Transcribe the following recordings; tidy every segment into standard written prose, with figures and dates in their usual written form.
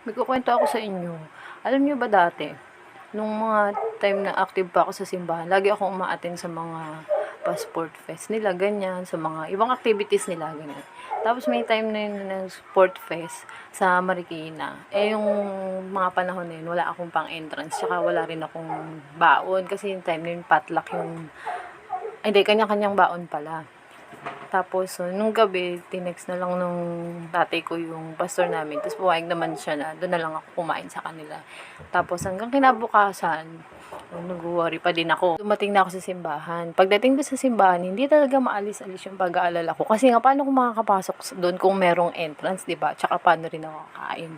May kukuwento ako sa inyo. Alam niyo ba dati, nung mga time na active pa ako sa simbahan, lagi akong uma-attend sa mga pa-sport fest nila, ganyan, sa mga ibang activities nila, ganyan. Tapos may time na yun na sport fest sa Marikina. Yung mga panahon na yun, wala akong pang entrance, tsaka wala rin akong baon. Kasi yung time na yun, potluck yung, ay, hindi, kanya-kanyang baon pala. Tapos, nung gabi, tinext na lang nung tatay ko yung pastor namin. Tapos, pumayag naman siya na doon na lang ako kumain sa kanila. Tapos, hanggang kinabukasan, nag-worry pa din ako. Dumating na ako sa simbahan. Pagdating ko sa simbahan, hindi talaga maalis-alis yung pag-aalala ko. Kasi nga, paano kung makakapasok doon kung merong entrance, di ba? Tsaka, paano rin ako kakain.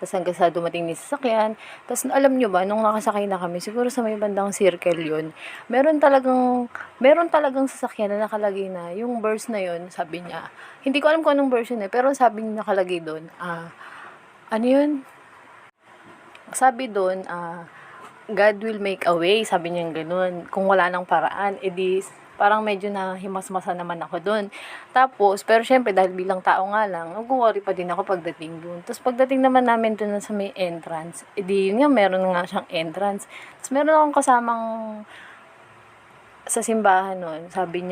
Tapos, hanggang sa dumating ni sasakyan. Tapos, alam nyo ba, nung nakasakay na kami, siguro sa may bandang circle yun, meron talagang sasakyan na nakalagay na yung verse na yun, sabi niya. Hindi ko alam kung anong verse yun pero sabi niya nakalagay doon, ano yun? Sabi doon, God will make a way, sabi niya ganun. Kung wala nang paraan, edi parang medyo na himasmasa naman ako doon. Tapos, pero syempre, dahil bilang tao nga lang, nag-worry pa din ako pagdating doon. Tapos, pagdating naman namin doon sa may entrance, edi yun nga, meron nga siyang entrance. Tapos, meron akong kasamang sa simbahan nun, sabi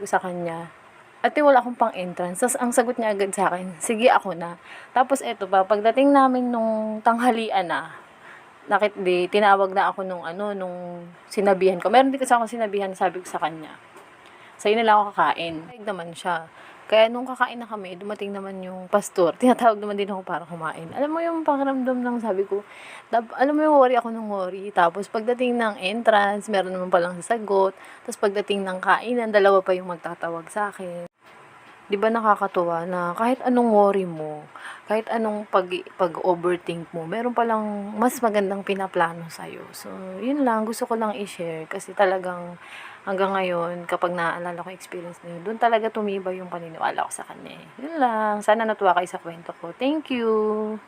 ko sa kanya, ate wala akong pang entrance. Tapos ang sagot niya agad sa akin, sige ako na. Tapos eto pa, pagdating namin nung tanghalian na, tinawag na ako nung sinabihan ko. Meron din kasi akong sinabihan, sabi ko sa kanya, sa'yo na lang ako kakain. Nag naman siya. Kaya nung kakain na kami, dumating naman yung pastor. Tinatawag naman din ako para kumain. Alam mo yung pakiramdam ng sabi ko, alam mo yung worry ako ng worry. Tapos pagdating ng entrance, meron naman palang sasagot. Tapos pagdating ng kainan, dalawa pa yung magtatawag sa akin. 'Di ba nakakatuwa na kahit anong worry mo, kahit anong pag-overthink mo, meron palang mas magandang pinaplano sa'yo. So, yun lang, gusto ko lang i-share kasi talagang hanggang ngayon, kapag naaalala ko yung experience na yun, doon talaga tumibay yung paniniwala ko sa kanya. Yun lang. Sana natuwa kayo sa kwento ko. Thank you!